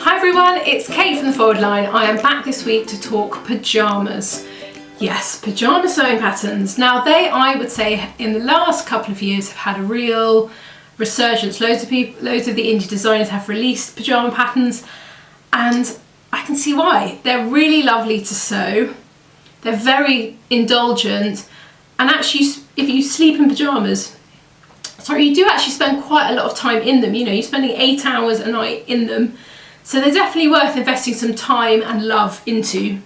Hi everyone, it's Kate from the Forward Line. I am back this week to talk pyjamas. Yes, pyjama sewing patterns. Now they, I would say, in the last couple of years have had a real resurgence. Loads of the indie designers have released pyjama patterns and I can see why. They're really lovely to sew. They're very indulgent, and actually if you sleep in pyjamas, you do actually spend quite a lot of time in them. You know, you're spending 8 hours a night in them. So they're definitely worth investing some time and love into.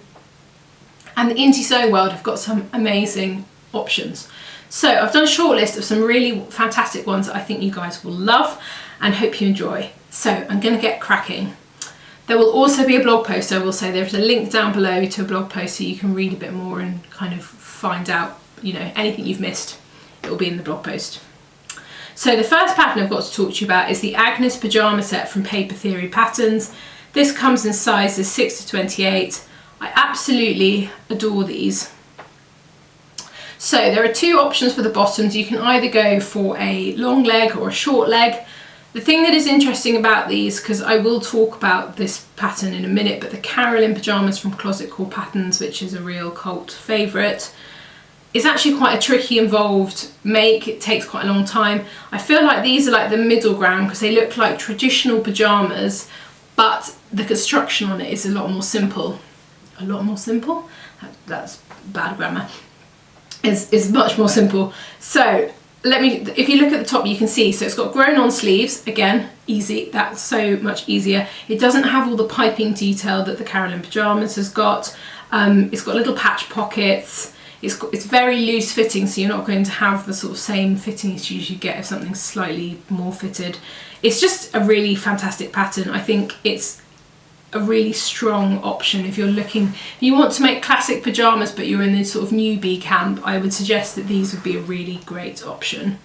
And the indie sewing world have got some amazing options. So I've done a short list of some really fantastic ones that I think you guys will love and hope you enjoy. So I'm going to get cracking. There will also be a blog post, I will say. There's a link down below to a blog post so you can read a bit more and kind of find out, you know, anything you've missed. It will be in the blog post. So the first pattern I've got to talk to you about is the Agnes pyjama set from Paper Theory Patterns. This comes in sizes 6 to 28. I absolutely adore these. So there are two options for the bottoms. You can either go for a long leg or a short leg. The thing that is interesting about these, because I will talk about this pattern in a minute, but the Carolyn pyjamas from Closet Core Patterns, which is a real cult favourite, it's actually quite a tricky, involved make. It takes quite a long time. I feel like these are like the middle ground because they look like traditional pyjamas, but the construction on it is a lot more simple. A lot more simple? That's bad grammar. It's much more simple. So if you look at the top, you can see, so it's got grown on sleeves, again, easy, that's so much easier. It doesn't have all the piping detail that the Carolyn pyjamas has got. It's got little patch pockets. It's very loose fitting, so you're not going to have the sort of same fitting issues you get if something's slightly more fitted. It's just a really fantastic pattern. I think it's a really strong option if you want to make classic pyjamas but you're in this sort of newbie camp. I would suggest that these would be a really great option.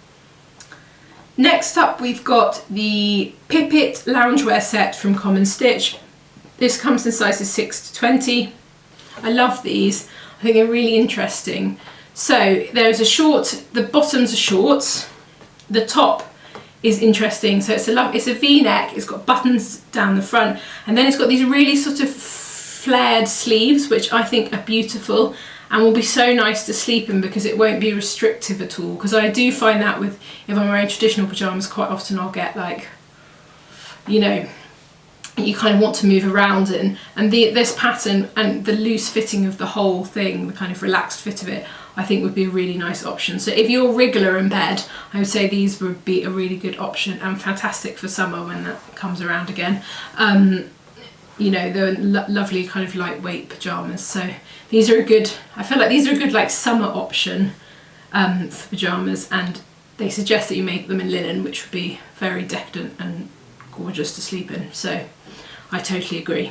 Next up, we've got the Pippit loungewear set from Common Stitch. This comes in sizes 6 to 20. I love these. I think they're really interesting. So there's the bottoms are shorts, the top is interesting. So it's a V-neck, it's got buttons down the front, and then it's got these really sort of flared sleeves, which I think are beautiful and will be so nice to sleep in because it won't be restrictive at all. Because I do find that if I'm wearing traditional pyjamas, quite often I'll get like, you know, you kind of want to move around in, and this pattern and the loose fitting of the whole thing, the kind of relaxed fit of it, I think would be a really nice option. So if you're regular in bed, I would say these would be a really good option and fantastic for summer when that comes around again. You know, they're lovely kind of lightweight pyjamas. So these are I feel like these are a good like summer option for pyjamas, and they suggest that you make them in linen, which would be very decadent and gorgeous to sleep in. So I totally agree.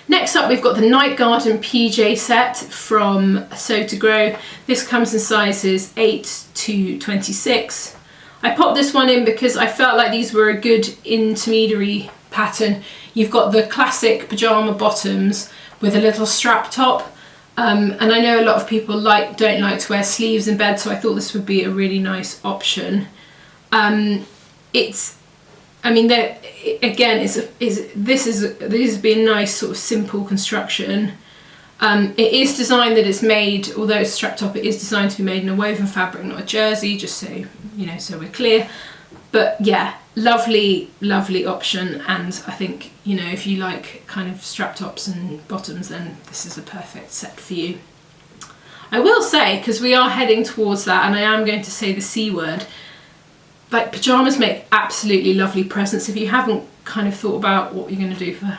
Next up, we've got the Night Garden PJ set from Sew to Grow. This comes in sizes 8 to 26. I popped this one in because I felt like these were a good intermediary pattern. You've got the classic pyjama bottoms with a little strap top, and I know a lot of people don't like to wear sleeves in bed, so I thought this would be a really nice option. This has been a nice sort of simple construction. It is designed that it's made, although it's strapped up, it is designed to be made in a woven fabric, not a jersey, just so you know, so we're clear. But yeah, lovely, lovely option, and I think, you know, if you like kind of strap tops and bottoms, then this is a perfect set for you. I will say, because we are heading towards that, and I am going to say the C word, like pyjamas make absolutely lovely presents. If you haven't kind of thought about what you're going to do for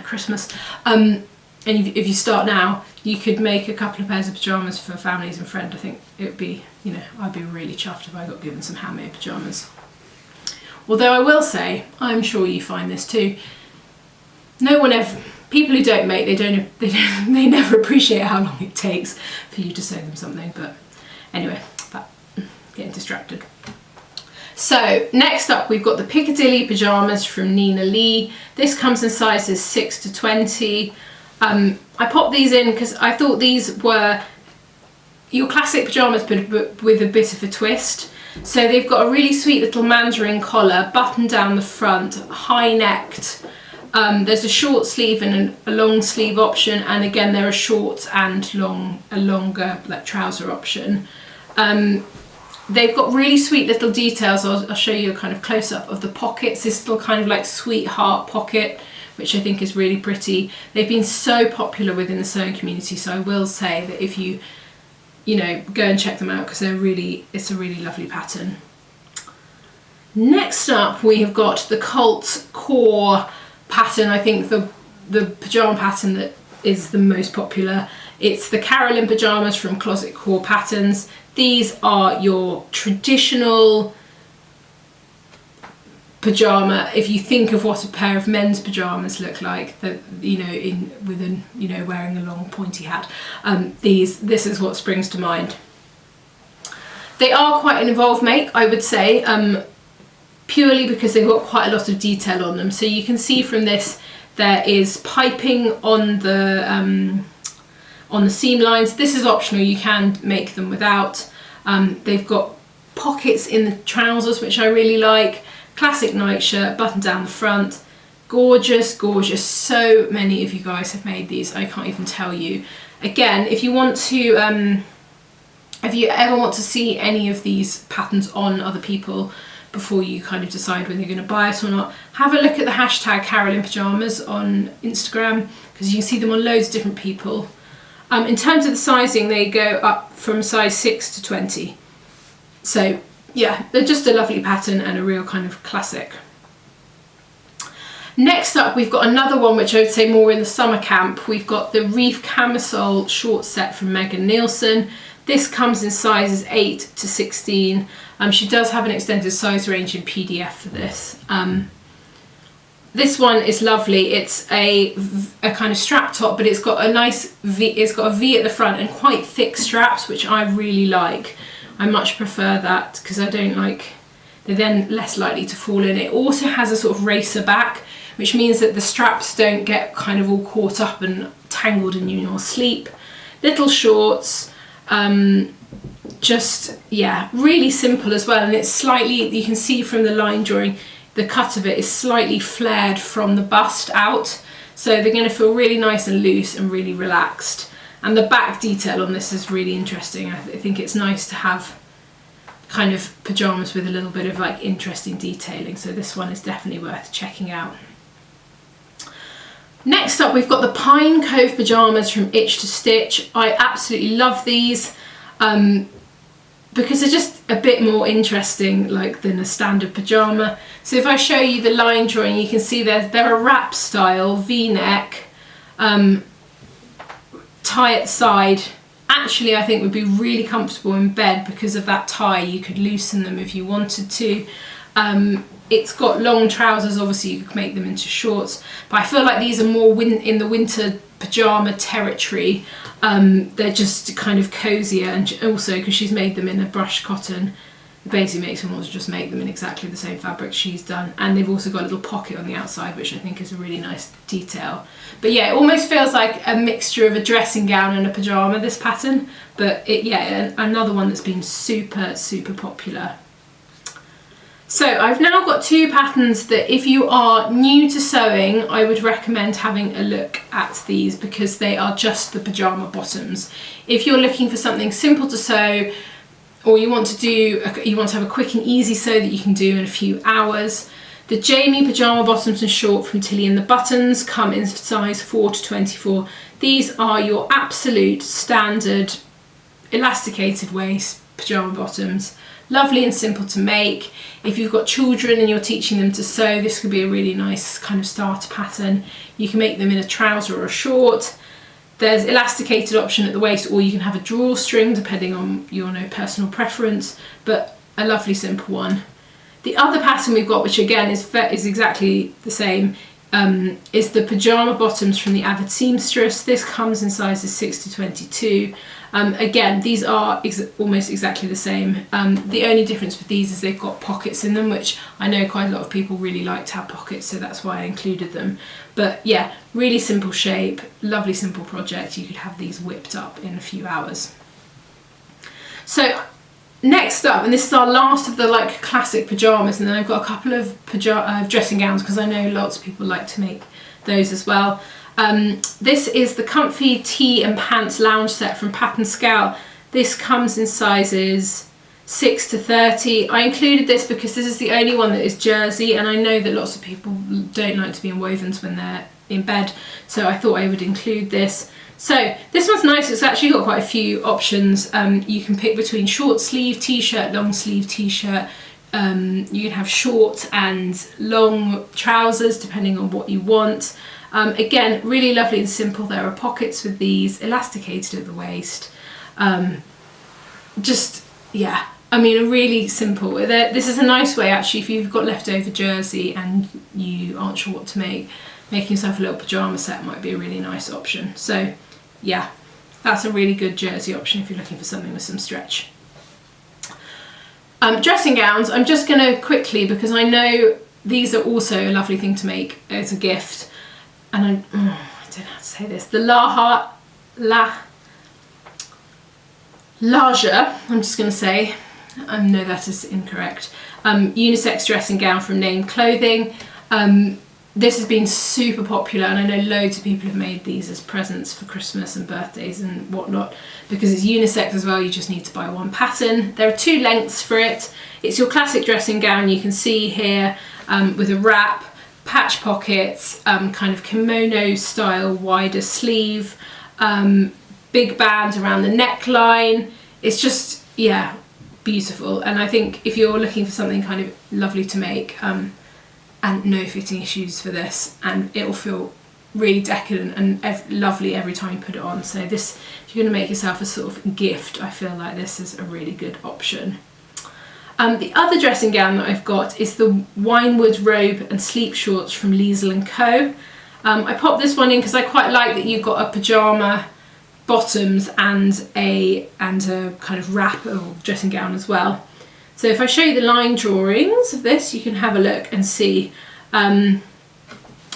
Christmas, and if you start now, you could make a couple of pairs of pyjamas for families and friends. I think it would be, you know, I'd be really chuffed if I got given some handmade pyjamas. Although I will say, I'm sure you find this too, people who don't make, they never appreciate how long it takes for you to sew them something. But anyway, getting distracted. So next up, we've got the Piccadilly pyjamas from Nina Lee. This comes in sizes 6 to 20. I popped these in because I thought these were your classic pyjamas but with a bit of a twist. So they've got a really sweet little mandarin collar, button down the front, high necked. There's a short sleeve and a long sleeve option, and again there are shorts and a longer like trouser option. They've got really sweet little details. I'll show you a kind of close up of the pockets. This little kind of like sweetheart pocket, which I think is really pretty. They've been so popular within the sewing community, so I will say that if you know, go and check them out because it's a really lovely pattern. Next up, we have got the Cult Core pattern. I think the pyjama pattern that is the most popular. It's the Carolyn pyjamas from Closet Core Patterns. These are your traditional pyjama. If you think of what a pair of men's pyjamas look like, that wearing a long pointy hat, this is what springs to mind. They are quite an involved make, I would say, purely because they've got quite a lot of detail on them. So you can see from this there is piping on the seam lines. This is optional, you can make them without. They've got pockets in the trousers, which I really like. Classic nightshirt, button down the front. Gorgeous, gorgeous. So many of you guys have made these, I can't even tell you. Again, if you want to, if you ever want to see any of these patterns on other people before you kind of decide whether you're going to buy it or not, have a look at the hashtag Carolyn Pyjamas on Instagram, because you can see them on loads of different people. In terms of the sizing, they go up from size 6 to 20. So yeah, they're just a lovely pattern and a real kind of classic. Next up, we've got another one which I would say more in the summer camp. We've got the Reef Camisole short set from Nielsen. This comes in sizes 8 to 16. She does have an extended size range in PDF for this. This one is lovely. It's a kind of strap top, but it's got a nice V. It's got a V at the front and quite thick straps, which I really like. I much prefer that because I don't like. They're then less likely to fall in. It also has a sort of racer back, which means that the straps don't get kind of all caught up and tangled in your sleep. Little shorts. Just, yeah, really simple as well, and it's slightly, you can see from the line drawing, the cut of it is slightly flared from the bust out, so they're going to feel really nice and loose and really relaxed. And the back detail on this is really interesting. I think it's nice to have kind of pyjamas with a little bit of like interesting detailing, so this one is definitely worth checking out. Next up, we've got the Pine Cove pyjamas from Itch to Stitch. I absolutely love these because they're just a bit more interesting like than a standard pyjama. So if I show you the line drawing, you can see they're a wrap style, V-neck, tie at the side. Actually, I think would be really comfortable in bed because of that tie. You could loosen them if you wanted to. It's got long trousers, obviously you could make them into shorts, but I feel like these are more in the winter pyjama territory. They're just kind of cozier, and also because she's made them in a brushed cotton, it basically makes me want to just make them in exactly the same fabric she's done. And they've also got a little pocket on the outside, which I think is a really nice detail. But yeah, it almost feels like a mixture of a dressing gown and a pyjama, this pattern, but yeah, another one that's been super, super popular. So I've now got two patterns that if you are new to sewing, I would recommend having a look at these because they are just the pyjama bottoms. If you're looking for something simple to sew, or you want to have a quick and easy sew that you can do in a few hours, the Jamie pyjama bottoms and short from Tilly and the Buttons come in size 4 to 24. These are your absolute standard elasticated waist pyjama bottoms. Lovely and simple to make. If you've got children and you're teaching them to sew, this could be a really nice kind of starter pattern. You can make them in a trouser or a short. There's elasticated option at the waist, or you can have a drawstring depending on your personal preference, but a lovely simple one. The other pattern we've got, which again is exactly the same, is the pyjama bottoms from the Avid seamstress. This comes in sizes 6 to 22. Again, these are almost exactly the same. The only difference with these is they've got pockets in them, which I know quite a lot of people really like to have pockets, so that's why I included them. But yeah, really simple shape, lovely simple project. You could have these whipped up in a few hours. So Next up, and this is our last of the like classic pyjamas, and then I've got a couple of dressing gowns because I know lots of people like to make those as well. This is the comfy tee and pants lounge set from Pat & Scout. This comes in sizes 6 to 30. I included this because this is the only one that is jersey, and I know that lots of people don't like to be in wovens when they're in bed, so I thought I would include this. So this one's nice. It's actually got quite a few options. You can pick between short sleeve t-shirt, long sleeve t-shirt. You can have short and long trousers depending on what you want. Again, really lovely and simple. There are pockets with these, elasticated at the waist. Yeah, I mean, really simple. This is a nice way actually if you've got leftover jersey and you aren't sure what to make. Making yourself a little pyjama set might be a really nice option. So yeah, that's a really good jersey option if you're looking for something with some stretch. Dressing gowns, I'm just going to quickly, because I know these are also a lovely thing to make as a gift. And I don't know how to say this. The Laja, I'm just going to say, I know that is incorrect, unisex dressing gown from Named Clothing. This has been super popular, and I know loads of people have made these as presents for Christmas and birthdays and whatnot. Because it's unisex as well, you just need to buy one pattern. There are 2 lengths for it. It's your classic dressing gown, you can see here, with a wrap, patch pockets, kind of kimono style wider sleeve, big band around the neckline. It's just, yeah, beautiful. And I think if you're looking for something kind of lovely to make, and no fitting issues for this, and it'll feel really decadent and lovely every time you put it on. So this, if you're going to make yourself a sort of gift, I feel like this is a really good option. The other dressing gown that I've got is the Winewood robe and sleep shorts from Liesl & Co. I popped this one in because I quite like that you've got a pyjama bottoms and a kind of wrap or dressing gown as well. So if I show you the line drawings of this, you can have a look and see.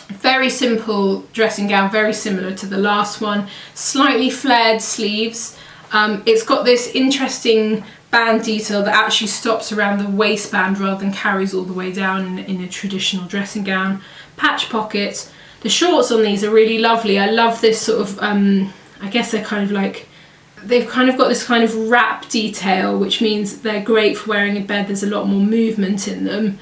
Very simple dressing gown, very similar to the last one. Slightly flared sleeves. It's got this interesting band detail that actually stops around the waistband rather than carries all the way down in a traditional dressing gown. Patch pockets. The shorts on these are really lovely. I love this sort of, I guess they're kind of like, they've kind of got this kind of wrap detail, which means they're great for wearing in bed. There's a lot more movement in them.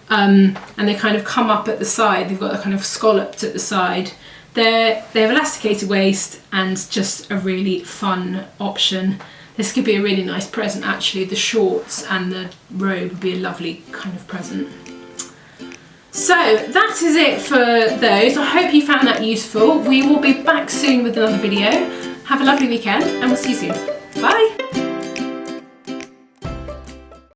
And they kind of come up at the side. They've got a kind of scalloped at the side. They have elasticated waist and just a really fun option. This could be a really nice present actually. The shorts and the robe would be a lovely kind of present. So that is it for those. I hope you found that useful. We will be back soon with another video. Have a lovely weekend and we'll see you soon. Bye!